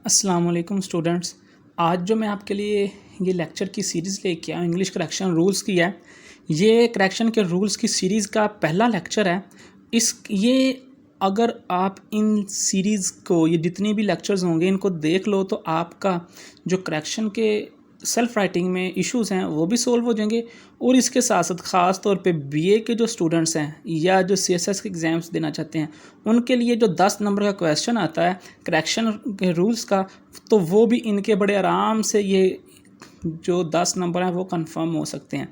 अस्सलाम वालेकुम स्टूडेंट्स। आज जो मैं आपके लिए ये लेक्चर की सीरीज़ लेके आया इंग्लिश करेक्शन रूल्स की है। ये करेक्शन के रूल्स की सीरीज़ का पहला लेक्चर है। ये अगर आप इन सीरीज़ को ये जितनी भी लेक्चर्स होंगे इनको देख लो तो आपका जो करेक्शन के सेल्फ राइटिंग में इश्यूज़ हैं वो भी सोल्व हो जाएंगे। और इसके साथ साथ ख़ास तौर पे बीए के जो स्टूडेंट्स हैं या जो सीएसएस के एग्ज़ाम्स देना चाहते हैं उनके लिए जो 10 नंबर का क्वेश्चन आता है करेक्शन के रूल्स का, तो वो भी इनके बड़े आराम से ये जो 10 नंबर हैं वो कंफर्म हो सकते हैं।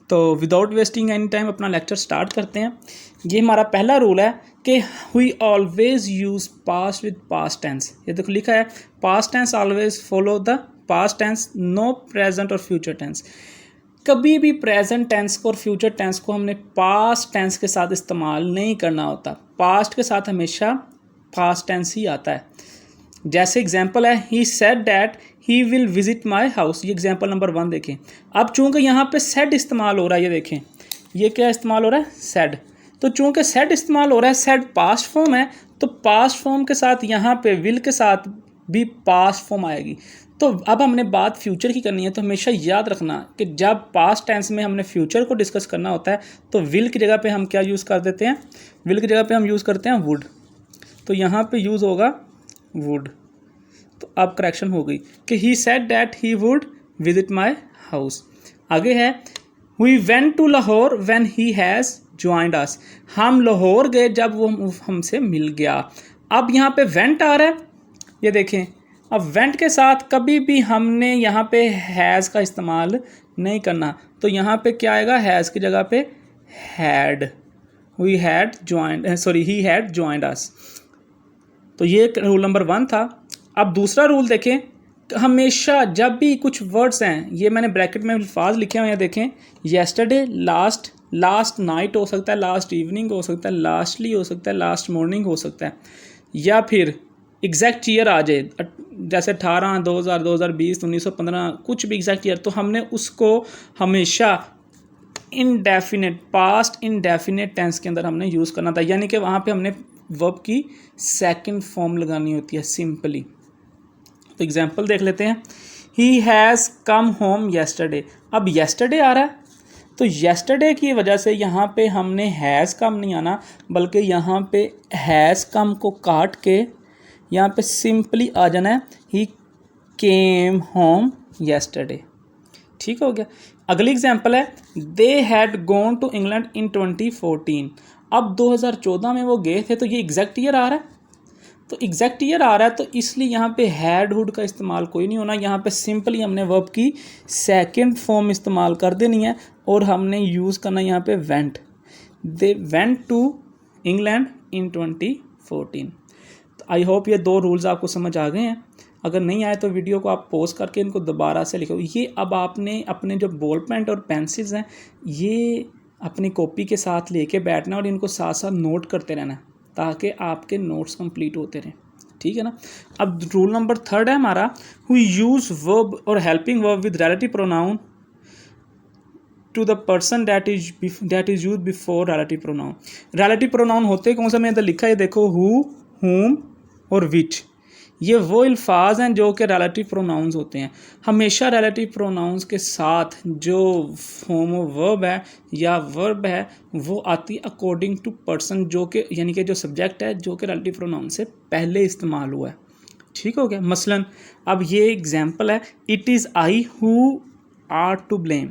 तो विदाउट वेस्टिंग एनी टाइम अपना लेक्चर स्टार्ट करते हैं। ये हमारा पहला रूल है कि we always use past with past tense. ये देखो लिखा है past tense always follow the past tense, no present और फ्यूचर टेंस। कभी भी प्रेजेंट टेंस को और फ्यूचर टेंस को हमने पास्ट टेंस के साथ इस्तेमाल नहीं करना होता। पास्ट के साथ हमेशा पास्ट टेंस ही आता है। जैसे एग्जांपल है he said that he will visit my house. ये एग्जांपल नंबर 1 देखें। अब चूंकि यहाँ पे सेड इस्तेमाल हो रहा है, ये देखें ये क्या इस्तेमाल हो रहा है, सेड। तो चूंकि सेड इस्तेमाल हो रहा है, सेड पास्ट फॉर्म है, तो पास्ट फॉर्म के साथ यहाँ पे विल के साथ भी पास्ट फॉर्म आएगी। तो अब हमने बात फ्यूचर की करनी है, तो हमेशा याद रखना कि जब पास्ट टेंस में हमने फ्यूचर को डिस्कस करना होता है तो विल की जगह पे हम क्या यूज़ कर देते हैं, विल की जगह पे हम यूज़ करते हैं वुड। तो यहाँ पे यूज़ होगा वुड। तो अब करेक्शन हो गई कि he said that he would visit my house. आगे है we went to Lahore when he has joined us. हम लाहौर गए जब वो हमसे मिल गया। अब यहाँ पे वेंट आ रहा है, ये देखें। अब वेंट के साथ कभी भी हमने यहाँ पे हैज़ का इस्तेमाल नहीं करना। तो यहाँ पे क्या आएगा, हैज़ की जगह पे had. We had joined, he had joined us. तो ये रूल नंबर 1 था। अब दूसरा रूल देखें, हमेशा जब भी कुछ वर्ड्स हैं, ये मैंने ब्रैकेट में अल्फाज लिखे हुए हैं, देखें येस्टरडे, लास्ट, लास्ट नाइट हो सकता है, लास्ट इवनिंग हो सकता है, लास्टली हो सकता है, लास्ट मॉर्निंग हो सकता है, या फिर एग्जैक्ट ईयर आ जाए जैसे 18, 2000, 2020, 1915, कुछ भी एग्जैक्ट ईयर, तो हमने उसको हमेशा इनडेफिनेट, पास्ट इनडेफिनेट टेंस के अंदर हमने यूज़ करना था। यानी कि वहाँ पे हमने वर्ब की सेकंड फॉर्म लगानी होती है सिंपली। तो एग्जांपल देख लेते हैं। He has come home yesterday. अब येस्टरडे आ रहा है, तो येस्टरडे की वजह से यहाँ पे हमने हैज़ कम नहीं आना, बल्कि यहाँ पे हैज़ कम को काट के यहाँ पे सिंपली आ जाना है ही केम होम येस्टरडे। ठीक हो गया। अगली एग्जांपल है they had gone to England in 2014। अब 2014 में वो गए थे, तो ये एग्जैक्ट ईयर आ रहा है। तो एग्जैक्ट ईयर आ रहा है, तो इसलिए यहाँ पे हैड हुड का इस्तेमाल कोई नहीं होना। यहाँ पे सिंपली हमने वर्ब की सेकंड फॉर्म इस्तेमाल कर देनी है और हमने यूज़ करना है यहाँ पे went. They went to England in 2014। तो आई होप ये 2 रूल्स आपको समझ आ गए हैं। अगर नहीं आए तो वीडियो को आप पॉज करके इनको दोबारा से लिखो। ये अब आपने अपने जो बॉल पेन और पेंसिल्स हैं ये अपनी कॉपी के साथ लेके बैठना और इनको साथ साथ नोट करते रहना ताकि आपके नोट्स कंप्लीट होते रहें। ठीक है ना। अब रूल नंबर 3 है हमारा, हु यूज़ वर्ब और helping verb with relative pronoun to the person that is use before relative pronoun. Relative pronoun होते कौन सा, मैंने इधर लिखा है, देखो हु, हुम और विच। ये वो अल्फाज हैं जो कि रिलेटिव प्रोनाउंस होते हैं। हमेशा रिलेटिव प्रोनाउंस के साथ जो फॉर्म वर्ब है या वर्ब है वो आती है अकॉर्डिंग टू पर्सन, जो कि यानी कि जो सब्जेक्ट है जो कि रिलेटिव प्रोनाउन से पहले इस्तेमाल हुआ है। ठीक हो गया। मसलन अब ये एग्जांपल है, it is I who are to blame.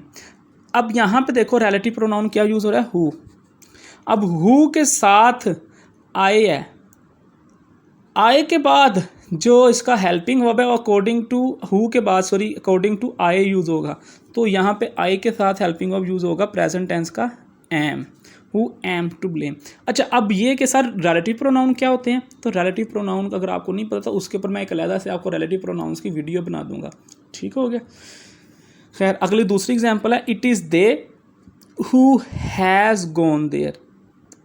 अब यहाँ पे देखो रिलेटिव प्रोनाउन क्या यूज़ हो रहा है, हु। अब हु के साथ आई है, आई के बाद जो इसका हेल्पिंग वर्ब है अकॉर्डिंग टू हु के बाद अकॉर्डिंग टू आई यूज़ होगा। तो यहाँ पे आई के साथ हेल्पिंग वर्ब यूज़ होगा प्रेजेंट टेंस का am, who am to blame. अच्छा, अब ये के साथ रिलेटिव प्रोनाउन क्या होते हैं, तो रिलेटिव प्रोनाउन का अगर आपको नहीं पता तो उसके ऊपर मैं एक अलग से आपको रिलेटिव प्रोनाउंस की वीडियो बना दूंगा। ठीक हो गया। खैर अगली दूसरी एग्जाम्पल है, it is they who has gone there.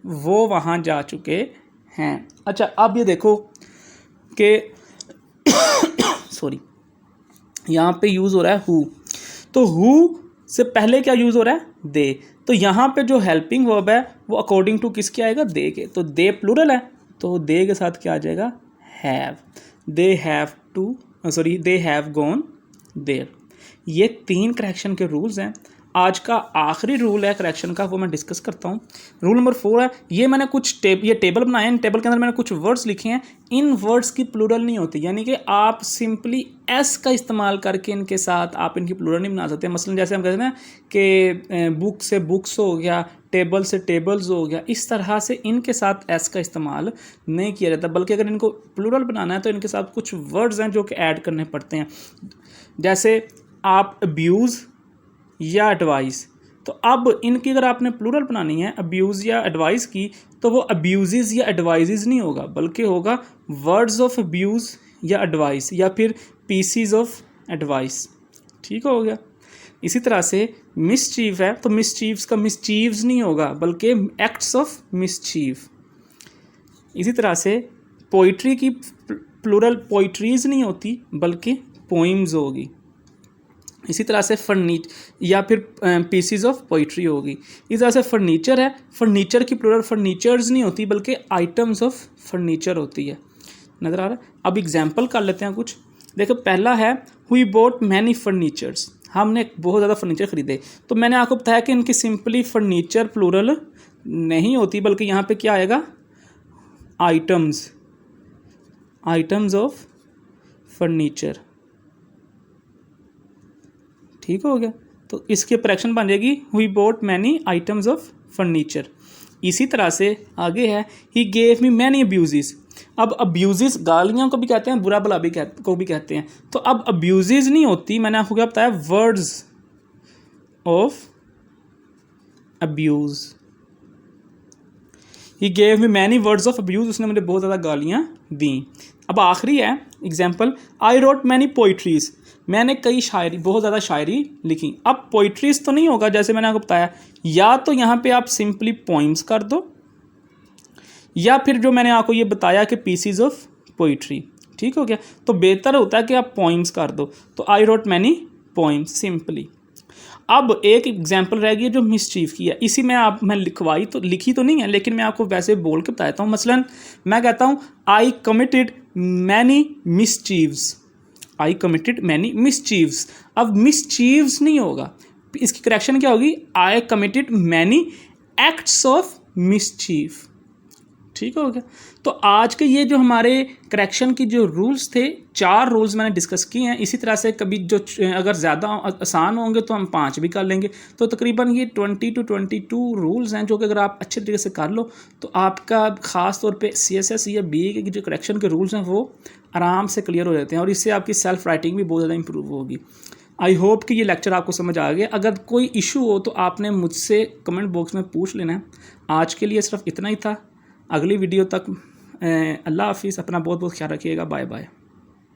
वो वहाँ जा चुके हैं। अच्छा, अब ये देखो कि सॉरी यहाँ पे यूज़ हो रहा है हु, तो हु से पहले क्या यूज़ हो रहा है, दे। तो यहाँ पे जो हेल्पिंग वर्ब है वो अकॉर्डिंग टू किसके आएगा, दे के। तो दे प्लूरल है तो दे के साथ क्या आ जाएगा, have. They have they have gone there. ये 3 करेक्शन के रूल्स हैं। आज का आखिरी रूल है करेक्शन का, वो मैं डिस्कस करता हूँ। रूल नंबर 4 है, ये मैंने कुछ ये टेबल बनाए हैं, टेबल के अंदर मैंने कुछ वर्ड्स लिखे हैं, इन वर्ड्स की प्लूरल नहीं होती, यानी कि आप सिंपली एस का इस्तेमाल करके इनके साथ आप इनकी प्लूरल नहीं बना सकते। मसलन जैसे हम कहते हैं ना कि बुक से बुक्स हो गया, टेबल से टेबल्स हो गया, इस तरह से इनके साथ एस का इस्तेमाल नहीं किया जाता, बल्कि अगर इनको प्लूरल बनाना है तो इनके साथ कुछ वर्ड्स हैं जो कि ऐड करने पड़ते हैं। जैसे आप अब्यूज़ या एडवाइस, तो अब इनकी अगर आपने प्लूरल बनानी है अब्यूज़ या एडवाइस की, तो वो अब्यूज़ या एडवाइजेज नहीं होगा, बल्कि होगा वर्ड्स ऑफ अब्यूज़ या एडवाइस, या फिर पीसीज ऑफ एडवाइस। ठीक हो गया। इसी तरह से मिसचीव है, तो मिसचीव्स का मिसचीव्स नहीं होगा, बल्कि एक्ट्स ऑफ मिसचीव। इसी तरह से पोइट्री की प्लूरल पोइट्रीज नहीं होती, बल्कि पोइम्स होगी। इसी तरह से या फिर पीसीज ऑफ पोइट्री होगी। इस तरह से फर्नीचर है, फर्नीचर की प्लूरल फर्नीचर्स नहीं होती, बल्कि आइटम्स ऑफ फर्नीचर होती है। नज़र आ रहा है। अब एग्जांपल कर लेते हैं कुछ। देखो, पहला है वी बोट मैनी फर्नीचर्स, हमने बहुत ज़्यादा फर्नीचर ख़रीदे। तो मैंने आपको बताया कि इनकी सिंपली फर्नीचर प्लूरल नहीं होती, बल्कि यहाँ पे क्या आएगा, आइटम्स, आइटम्स ऑफ फर्नीचर। ठीक हो गया। तो इसकी करेक्शन बन जाएगी we bought many items of furniture. इसी तरह से आगे है he gave me many abuses. अब अब्यूजेस गालियाँ को भी कहते हैं, बुरा भला भी कहते हैं। तो अब अब्यूजेस नहीं होती, मैंने आपको क्या बताया, words of abuse. He gave me many words of abuse, उसने मुझे बहुत ज़्यादा गालियाँ दी। अब आखिरी है example, I wrote many poetries, मैंने कई शायरी, बहुत ज़्यादा शायरी लिखी। अब पोइट्रीज तो नहीं होगा, जैसे मैंने आपको बताया, या तो यहाँ पे आप सिंपली पोइम्स कर दो, या फिर जो मैंने आपको ये बताया कि पीसीज ऑफ पोइट्री। ठीक हो गया। तो बेहतर होता है कि आप पोइम्स कर दो। तो I wrote many poems simply. अब एक एग्जाम्पल रह गई जो मिसचीफ की है। इसी में मैं लिखी तो नहीं है, लेकिन मैं आपको वैसे बोल के बताता हूँ। मसलन मैं कहता हूँ I committed many mischieves, I committed many mischieves. अब मिसचीव्स नहीं होगा, इसकी करेक्शन क्या होगी, I committed many acts of mischief. ठीक हो गया। तो आज के ये जो हमारे करेक्शन की जो रूल्स थे, 4 रूल्स मैंने डिस्कस किए हैं। इसी तरह से कभी जो अगर ज़्यादा आसान होंगे तो हम 5 भी कर लेंगे। तो तकरीबन ये 20 to 22 रूल्स हैं, जो कि अगर आप अच्छे तरीके से कर लो तो आपका ख़ास तौर पे CSS या BA के जो करेक्शन के रूल्स हैं वो आराम से क्लियर हो जाते हैं, और इससे आपकी सेल्फ राइटिंग भी बहुत ज़्यादा इंप्रूव होगी। आई होप कि ये लेक्चर आपको समझ आ गया। अगर कोई इशू हो तो आपने मुझसे कमेंट बॉक्स में पूछ लेना है। आज के लिए सिर्फ इतना ही था। अगली वीडियो तक अल्लाह हाफिज़, अपना बहुत बहुत ख्याल रखिएगा। Bye bye.